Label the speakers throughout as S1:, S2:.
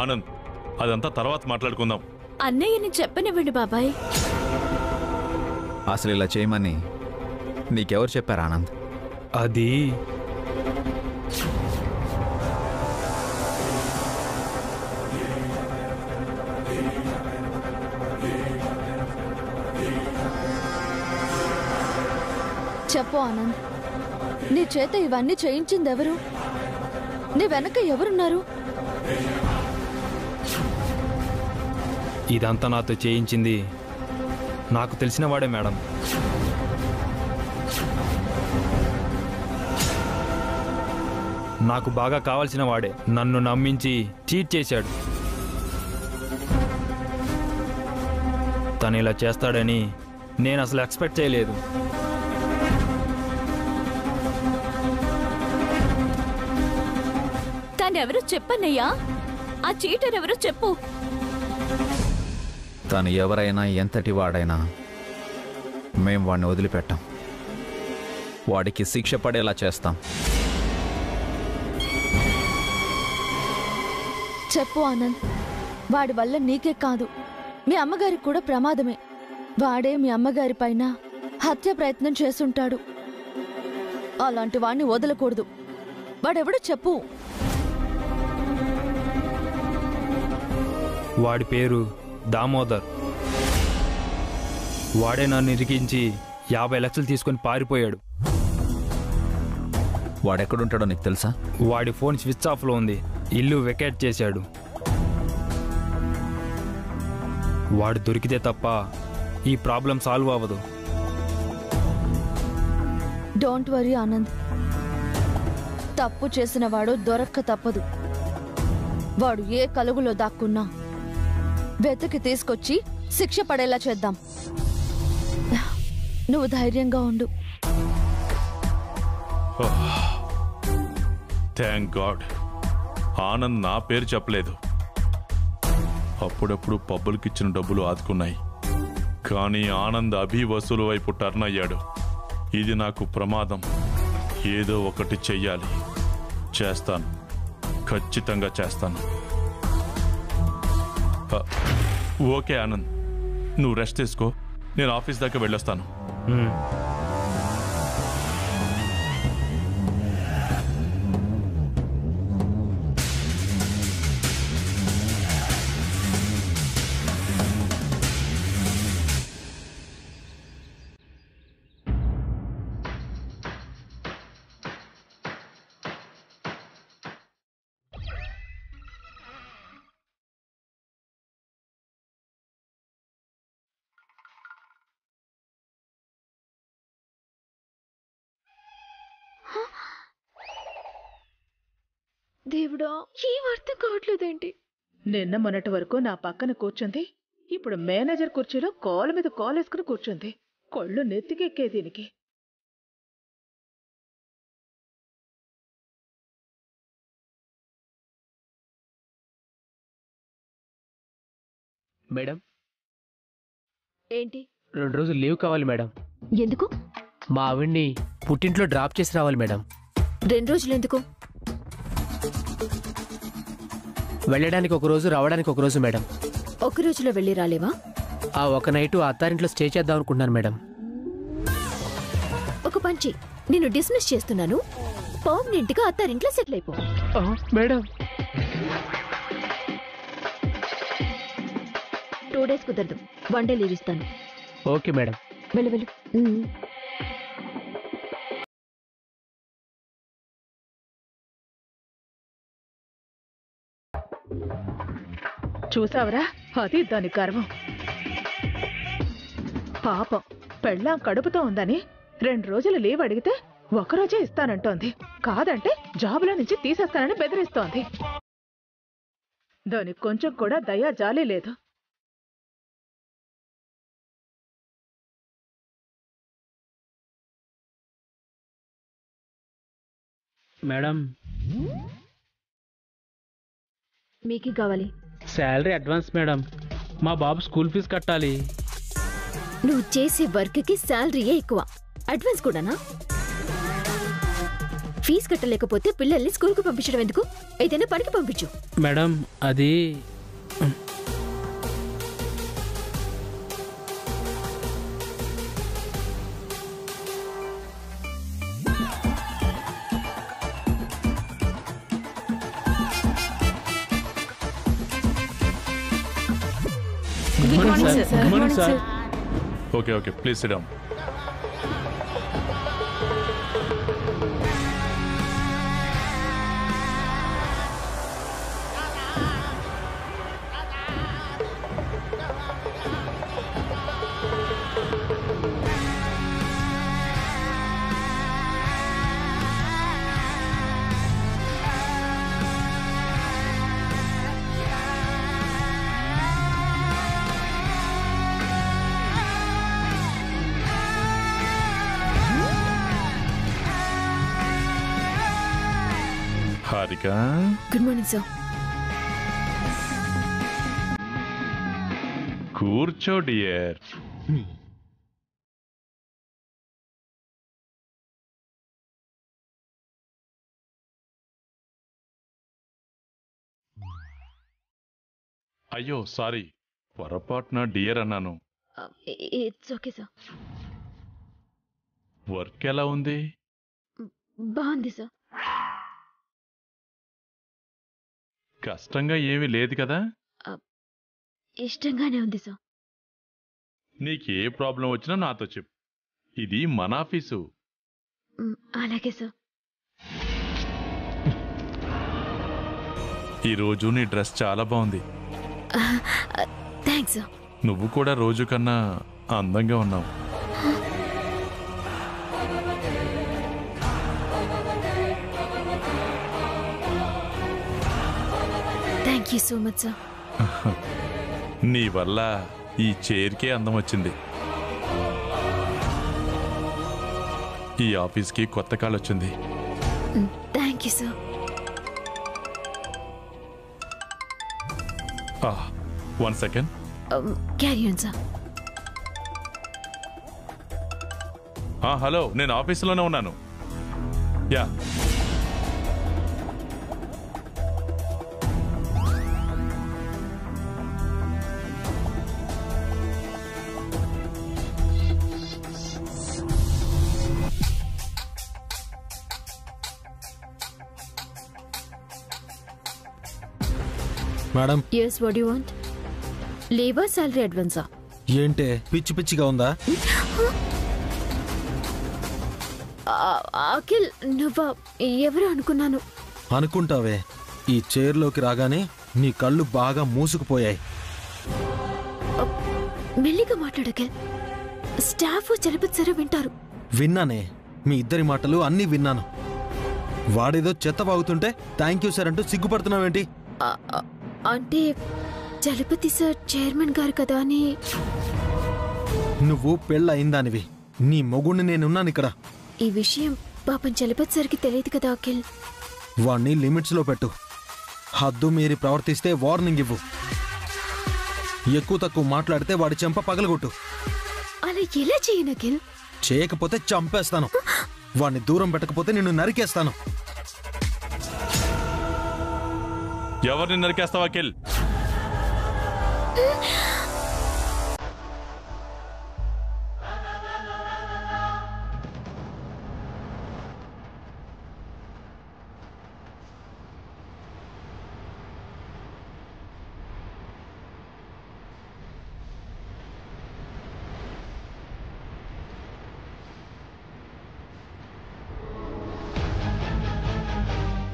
S1: ఆనంద్, అదంతా తర్వాత మాట్లాడుకుందాం.
S2: అన్నయ్యని చెప్పనివ్వండి బాబాయ్.
S3: అసలు ఇలా చేయమని నీకెవరు చెప్పారు ఆనంద్?
S4: అది
S5: చెప్పు ఆనంద్, నీ చేత ఇవన్నీ చేయించింది ఎవరు? నీ వెనక ఎవరున్నారు?
S4: ఇదంతా నాతో చేయించింది నాకు తెలిసిన వాడే మేడం. నాకు బాగా కావాల్సిన వాడే నన్ను నమ్మించి చీట్ చేశాడు. తను ఇలా చేస్తాడని నేను అసలు ఎక్స్పెక్ట్ చేయలేదు.
S2: తనెవరో చెప్పన్నయ్యా, ఆ చీటర్ ఎవరో చెప్పు.
S3: తను ఎవరైనా ఎంతటి వాడైనా మేం వాడిని వదిలిపెట్టాం. వాడికి శిక్ష పడేలా చేస్తాం.
S5: చెప్పు ఆనంద్, వాడి వల్ల నీకే కాదు మీ అమ్మగారికి కూడా ప్రమాదమే. వాడే మీ అమ్మగారి పైన హత్య ప్రయత్నం చేస్తుంటాడు. అలాంటి వాడిని వదలకూడదు. వాడెవడో చెప్పు.
S4: వాడి పేరు దామోదర్. వాడే నన్ను ఇరికించి 50 లక్షలు తీసుకొని పారిపోయాడు.
S3: వాడెక్కడుంటాడో నీకు తెలుసా?
S4: వాడి ఫోన్ స్విచ్ ఆఫ్లో ఉంది. ఇల్లు వెకేట్ చేశాడు. వాడు దొరికితే తప్ప ఈ ప్రాబ్లం సాల్వ్ అవ్వదు.
S5: డోంట్ వరీ ఆనంద్, తప్పు చేసిన వాడు దొరక్క తప్పదు. వాడు ఏ కలుగులో దాక్కున్నా వెతికి తీసుకొచ్చి శిక్ష పడేలా చేద్దాం. నువ్వు ధైర్యంగా ఉండు.
S1: థ్యాంక్ గాడ్ ఆనంద్ నా పేరు చెప్పలేదు. అప్పుడప్పుడు పబ్బులకిచ్చిన డబ్బులు ఆదుకున్నాయి, కానీ ఆనంద్ అభి వసూలు వైపు టర్న్ అయ్యాడు. ఇది నాకు ప్రమాదం. ఏదో ఒకటి చెయ్యాలి. చేస్తాను, ఖచ్చితంగా చేస్తాను. ఓకే ఆనంద్, నువ్వు రెస్ట్ తీసుకో. నేను ఆఫీస్ దాకా వెళ్ళొస్తాను.
S6: దేవుడా, ఏం అర్థం కావట్లేదేంటి?
S7: నిన్న మొన్నటి వరకు నా పక్కన కూర్చుంది, ఇప్పుడు మేనేజర్ కుర్చీలో కాలు మీద కాలేసుకుని కూర్చుంది. కొళ్ళు నెత్తికెక్కే దీనికి.
S8: మేడం,
S6: ఏంటి?
S8: 2 రోజులు లీవ్ కావాలి మేడం.
S6: ఎందుకు?
S8: మా ఆవిడ్ని పుట్టింట్లో డ్రాప్ చేసి రావాలి మేడం.
S6: 2 రోజులు ఎందుకు?
S8: వెళ్ళడానికి 1 రోజు, రావడానికి 1 రోజు మేడం.
S6: 1 రోజులో వెళ్ళి రాలేవా?
S8: ఆ 1 నైటు అత్తారింట్లో స్టే చేద్దాం అనుకుంటున్నాను మేడం.
S6: ఒక పంచి, నేను డిస్మిస్ చేస్తున్నాను. పర్మనెంట్గా అత్తారింట్లో సెటిల్ అయిపో.
S8: మేడం,
S6: 2 డేస్ కుదరదు. 1 డే లీవ్ ఇస్తాను.
S8: Okay madam.
S6: వెళ్ళు వెళ్ళు.
S7: చూసావరా, అది దాని గర్వం. పాపం, పెళ్ళాం కడుపుతో ఉందని 2 రోజులు లీవ్ అడిగితే 1 రోజే ఇస్తానంటోంది. కాదంటే జాబులో నుంచి తీసేస్తానని బెదిరిస్తోంది. దానికి కొంచెం కూడా దయా జాలి లేదు.
S8: మేడం,
S6: మీకేం కావాలి?
S8: Salary advance madam. మా బాబు స్కూల్ ఫీజు కట్టాలి.
S6: నువ్వు చేసే వర్క్కి శాలరీయే ఎక్కువ, అడ్వాన్స్ కూడానా? ఫీజు కట్టలేకపోతే పిల్లల్ని స్కూల్కు పంపించడం ఎందుకు? ఏదైనా పనికి పంపించు.
S8: మేడం అది
S2: good morning sir.
S8: Good morning sir.
S1: Okay okay please SIT down. Harika,
S6: good morning sir.
S1: కూర్చో డియర్. అయ్యో సారీ, పొరపాటున డియర్ అన్నాను.
S6: It's okay sir.
S1: వర్క్ ఎలా ఉంది?
S6: బాగుంది సార్.
S1: కష్టంగా ఏమీ లేదు కదా?
S6: ఇష్టంగానే ఉంది సార్.
S1: నీకే ప్రాబ్లం వచ్చినా నాతో చెప్పు. ఇది మన ఆఫీసు.
S6: అలాగే సార్.
S1: ఈరోజు నీ డ్రెస్ చాలా బాగుంది.
S6: Thanks sir.
S1: నువ్వు కూడా రోజు కన్నా అందంగా ఉన్నావు.
S6: Thank you so much sir.
S1: నీ వల్ల ఈ చైర్కే అందం వచ్చింది. ఈ ఆఫీస్కి కొత్త కాల్ వచ్చింది.
S6: Thank you sir.
S1: 1 second.
S6: Carry on sir.
S1: Hello, నేను ఆఫీసులోనే ఉన్నాను. Yeah,
S9: madam.
S6: yes, what do you want? లేవా సాలరీ అడ్వాన్సా?
S9: ఏంటే పిచ్చి పిచ్చిగా ఉందా?
S6: అఖిల్, నువ్వా? ఎవరు అనుకున్నాను.
S9: అనుకుంటావే, ఈ చైర్లోకి రాగానే నీ కళ్ళు బాగా మూసుకుపోయాయి.
S6: మెల్లిగా మాట్లాడు అఖిల్. స్టాఫ్ చలపతి సార్ వింటారు.
S9: విన్నానే, మీ ఇద్దరి మాటలు అన్నీ విన్నాను. వాడేదో చెత్త వాగుతుంటే థ్యాంక్ యూ సార్ అంటూ సిగ్గుపడుతున్నావేంటి?
S6: అంటే చలపతి సార్ చైర్మన్ గారు కదా అని.
S9: నువ్వు పెళ్ళయిందానివి, నీ మొగుణ్ణి నేనున్నాను ఇక్కడ.
S6: ఈ విషయం పాపం చలపతి సార్కి తెలియదు కదా అఖిల్.
S9: వాణ్ణి లిమిట్స్లో పెట్టు. హద్దు మీరి ప్రవర్తిస్తే వార్నింగ్ ఇవ్వు. ఎక్కువ తక్కువ మాట్లాడితే వాడి చెంప పగలగొట్టు.
S6: అలా ఎలా చేయను అఖిల్?
S9: చేయకపోతే చంపేస్తాను. వాణ్ణి దూరం పెట్టకపోతే నిన్ను నరికేస్తాను.
S1: ఎవరిని నరికేస్తావా అఖిల్?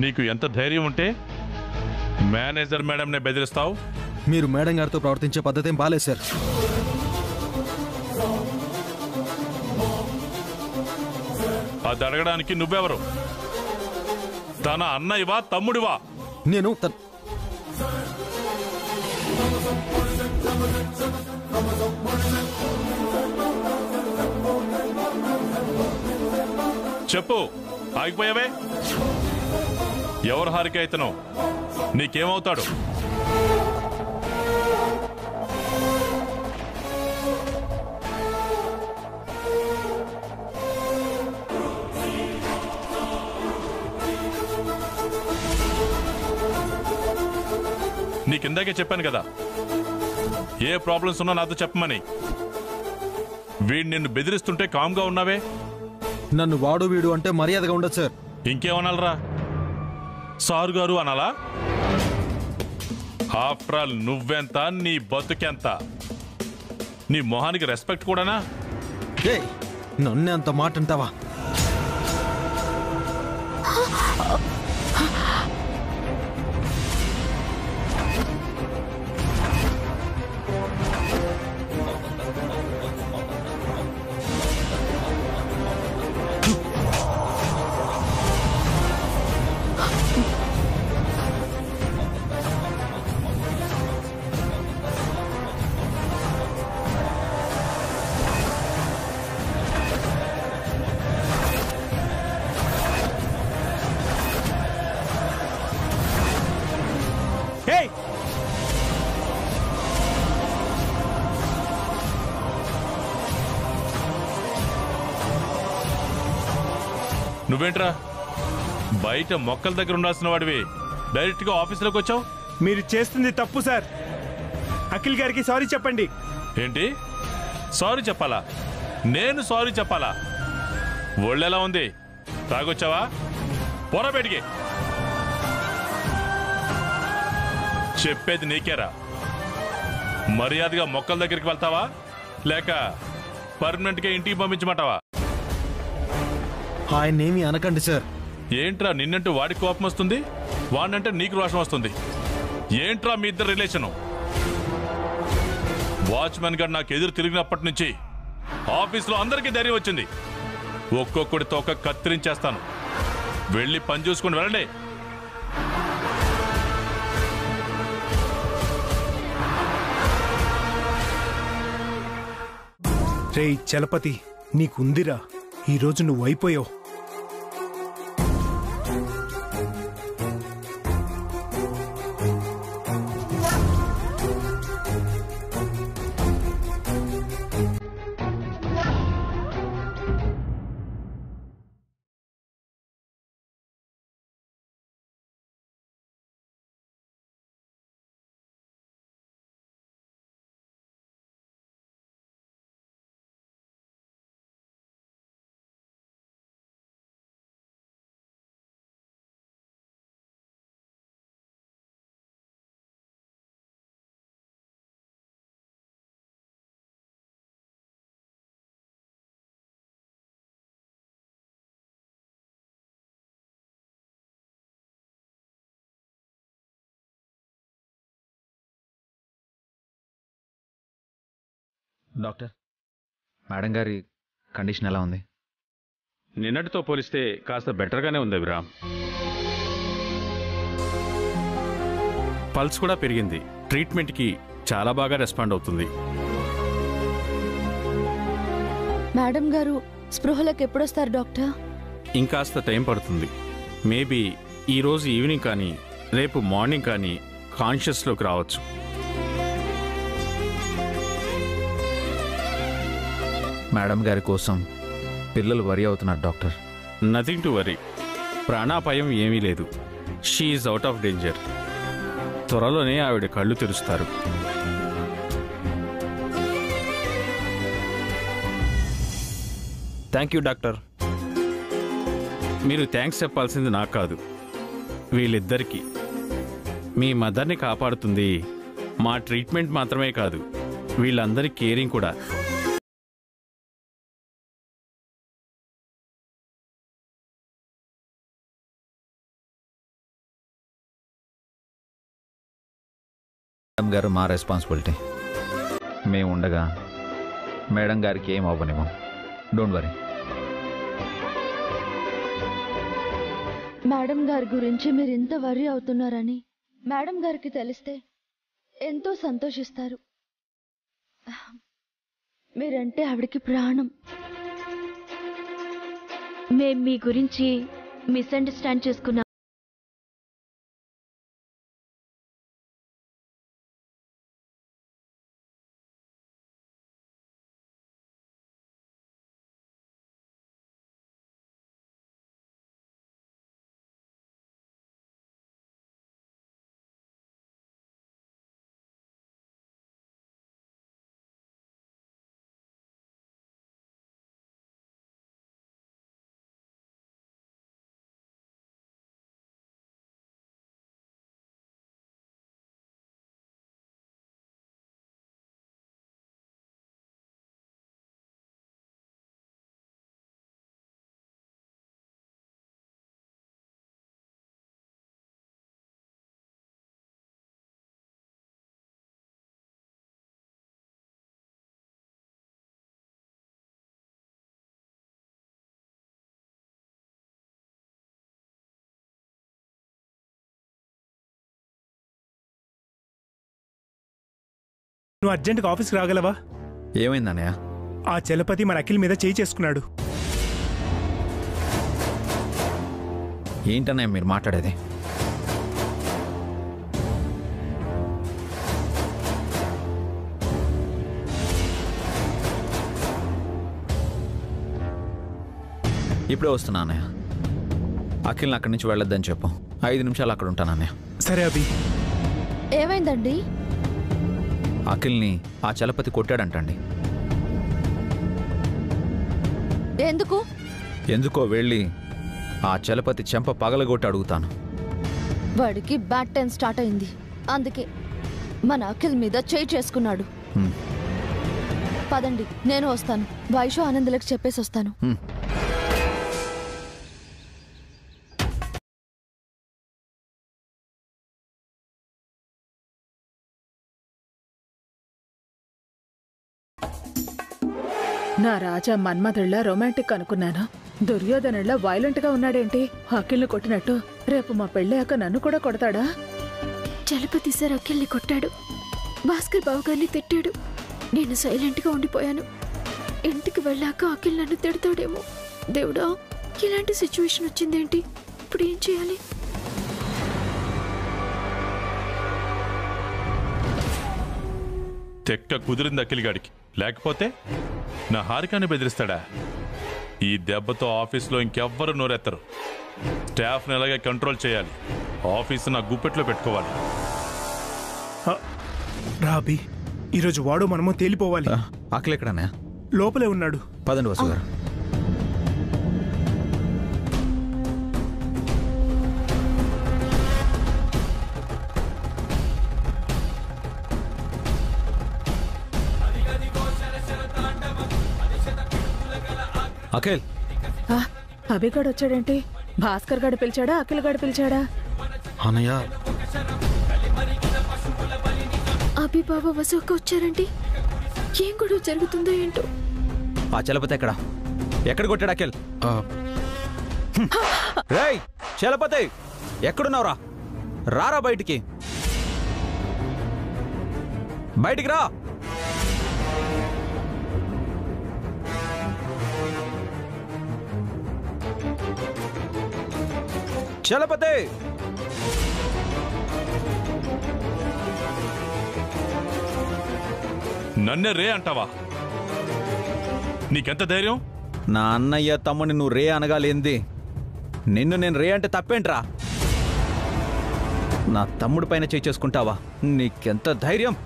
S1: నీకు ఎంత ధైర్యం ఉంటే మేనేజర్ మేడంనే బెదిరిస్తావు?
S9: మీరు మేడం గారితో ప్రవర్తించే పద్ధతి ఏం బాలేదు సార్.
S1: అది అడగడానికి నువ్వెవరు? తన అన్నయ్యవా తమ్ముడివా?
S9: నేను
S1: చెప్పు, ఆగిపోయావే? ఎవరు హారిక ఇతను? నీకేమవుతాడు? నీకిందాకే చెప్పాను కదా, ఏ ప్రాబ్లమ్స్ ఉన్నా నాతో చెప్పమని. వీడు నిన్ను బెదిరిస్తుంటే కామ్గా ఉన్నావే.
S9: నన్ను వాడు వీడు అంటే మర్యాదగా ఉండదు సార్.
S1: ఇంకేమనాలరా? సారు గారు అనాలా? ఆఫ్టర్ ఆల్ నువ్వెంత, నీ బతుకెంత? నీ మొహానికి రెస్పెక్ట్ కూడానా?
S9: ఏయ్, నన్నే అంత మాట అంటావా?
S1: నువ్వేంట్రా బయట మొక్కల దగ్గర ఉండాల్సిన వాడివి డైరెక్ట్ గా ఆఫీసులోకి వచ్చావు?
S10: మీరు చేస్తుంది తప్పు సార్. అఖిల్ గారికి సారీ చెప్పండి.
S1: ఏంటి సారీ చెప్పాలా? నేను సారీ చెప్పాలా? ఒళ్ళెలా ఉంది? తాగొచ్చావా? పొర బయటికి. చెప్పేది నీకేరా. మర్యాదగా మొక్కల దగ్గరికి వెళ్తావా లేక పర్మనెంట్ గా ఇంటికి పంపించమంటావా?
S9: ఆయన్నేమి అనకండి సార్.
S1: ఏంట్రా నిన్నంటూ వాడికి కోపం వస్తుంది, వాడినంటే నీకు రోషం వస్తుంది? ఏంట్రా మీ ఇద్దరు రిలేషను? వాచ్మెన్ గారు నాకు ఎదురు తిరిగినప్పటి నుంచి ఆఫీసులో అందరికీ ధైర్యం వచ్చింది. ఒక్కొక్కడి తోక కత్తిరించేస్తాను. వెళ్ళి పని చూసుకుని వెళ్ళండి.
S10: రేయ్ చలపతి, నీకుందిరా. ఈరోజు నువ్వు అయిపోయావు.
S3: డాక్టర్, మేడం గారి కండిషన్ ఎలా ఉంది?
S11: నిన్నటితో పోలిస్తే కాస్త బెటర్గానే ఉంది అభిరామ్. పల్స్ కూడా పెరిగింది. ట్రీట్మెంట్కి చాలా బాగా రెస్పాండ్ అవుతుంది.
S5: మేడం గారు స్పృహలోకి ఎప్పుడొస్తారు డాక్టర్?
S11: ఇంకాస్త టైం పడుతుంది. మేబీ ఈరోజు ఈవినింగ్ కానీ రేపు మార్నింగ్ కానీ కాన్షియస్లోకి రావచ్చు.
S3: మేడం గారి కోసం పిల్లలు వరి అవుతున్నారు డాక్టర్.
S11: Nothing to worry. ప్రాణాపాయం ఏమీ లేదు. She is out of danger. త్వరలోనే ఆవిడ కళ్ళు తెరుస్తారు.
S4: Thank you doctor.
S11: మీరు థ్యాంక్స్ చెప్పాల్సింది నాకు కాదు, వీళ్ళిద్దరికీ. మీ మదర్ని కాపాడుతుంది మా ట్రీట్మెంట్ మాత్రమే కాదు, వీళ్ళందరి కేరింగ్ కూడా.
S3: మేడం గారు మా రెస్పాన్సిబిలిటీ. మేము ఉండగా మేడం గారికి ఏం అవ్వనివ్వం. Don't worry.
S5: మేడం గారి గురించి మీరు ఇంత వర్రీ అవుతున్నారని మేడం గారికి తెలిస్తే ఎంతో సంతోషిస్తారు. మీరంటే ఆవిడికి ప్రాణం.
S2: మేం మీ గురించి మిస్అండర్స్టాండ్ చేసుకున్నాం.
S10: నువ్వు అర్జెంట్గా ఆఫీస్కి రాగలవా?
S3: ఏమైందన్నయ్య?
S10: ఆ చలపతి మన అఖిల్ మీద చేయి చేసుకున్నాడు.
S3: ఏంటన్నయ్య మీరు మాట్లాడేది? ఇప్పుడే వస్తున్నా అన్నయ్య. అఖిల్ని అక్కడి నుంచి వెళ్ళొద్దని చెప్పు. 5 నిమిషాలు అక్కడ ఉంటాను అన్నయ్య.
S10: సరే అభి.
S5: ఏమైందండి?
S3: అఖిల్ని ఆ చలపతి కొట్టాడంటండి.
S5: ఎందుకు?
S3: ఎందుకో వెళ్ళి ఆ చలపతి చెంప పగలగొట్టి అడుగుతాను.
S5: వాడికి బ్యాడ్ టైం స్టార్ట్ అయింది, అందుకే మన అఖిల్ మీద చేయి చేసుకున్నాడు. పదండి, నేను వస్తాను. వైషు ఆనందలకు చెప్పేసి వస్తాను.
S7: నా రాజా మన్మధుళ్ళ రొమాంటిక్ అనుకున్నాను. దుర్యోధనుళ్ళ వైలెంట్ గా ఉన్నాడేంటి? అఖిల్ని కొట్టినట్టు రేపు మా పెళ్ళాక నన్ను కూడా కొడతాడా?
S6: చలపతి సార్ అఖిల్ని కొట్టాడు, భాస్కర్ బాబు గారిని తిట్టాడు. నేను సైలెంట్ గా ఉండిపోయాను. ఇంటికి వెళ్ళాక అఖిల్ నన్ను తిడతాడేమో. దేవుడా, ఇలాంటి సిచ్యువేషన్ వచ్చిందేంటి? ఇప్పుడు ఏం చేయాలి?
S1: తెక్క కుదిరింది అఖిల్ గాడికి. లేకపోతే నా హారికాన్ని బెదిరిస్తాడా? ఈ దెబ్బతో ఆఫీస్లో ఇంకెవ్వరు నోరెత్తరు. స్టాఫ్ని ఎలాగే కంట్రోల్ చేయాలి. ఆఫీసు నా గుప్పెట్లో పెట్టుకోవాలి.
S10: రా అభి, ఈరోజు వాడు మనము తేలిపోవాలి.
S3: అఖిల్ ఎక్కడన్నా?
S10: లోపలే ఉన్నాడు.
S3: పదండి వసు గారు. అఖిల్,
S7: అభిగాడు వచ్చాడేంటి? భాస్కర్ గాడు పిలిచాడా, అఖిల్ గాడు పిలిచాడా?
S9: అన్నయ్య,
S6: అభి బాబా వసుకు వచ్చారండి. ఏం గొడవ జరుగుతుందో ఏంటో.
S3: ఆ చలపతి ఎక్కడ కొట్టాడు అఖిల్? రేయ్ చలపతి, ఎక్కడున్నావురా? రారా బయటికి, బయటికి రా. చలపతి,
S1: నన్నే రే అంటావా? నీకెంత ధైర్యం?
S3: నా అన్నయ్య తమ్ముని నువ్వు రే అనగాలేంది? నిన్ను నేను రే అంటే తప్పేంట్రా? నా తమ్ముడి పైన చేయి చేసుకుంటావా? నీకెంత ధైర్యం?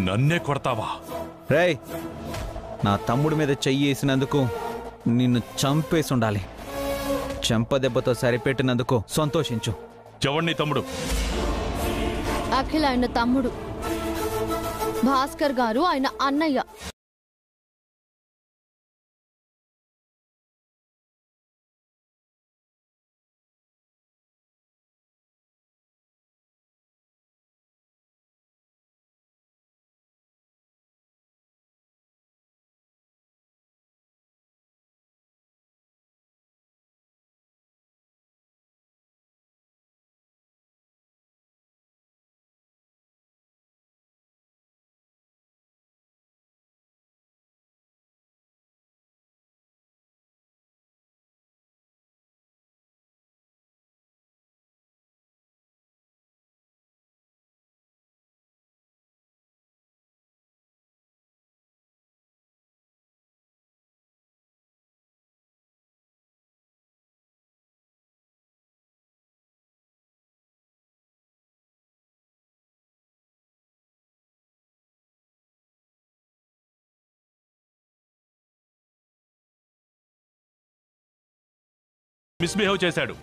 S1: నన్నే కొడతావా?
S3: రేయ్, నా తమ్ముడి మీద చెయ్యి వేసినందుకు నిన్ను చంపేసి ఉండాలి. చెంప దెబ్బతో సరిపెట్టినందుకు సంతోషించు.
S1: ఎవడ్ని తమ్ముడు?
S5: అఖిల్ ఆయన తమ్ముడు, భాస్కర్ గారు ఆయన అన్నయ్య.
S1: మిస్బిహేవ్ చేశాడు.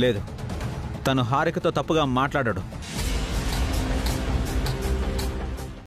S3: లేదు, తను హారికతో తప్పుగా మాట్లాడాడు.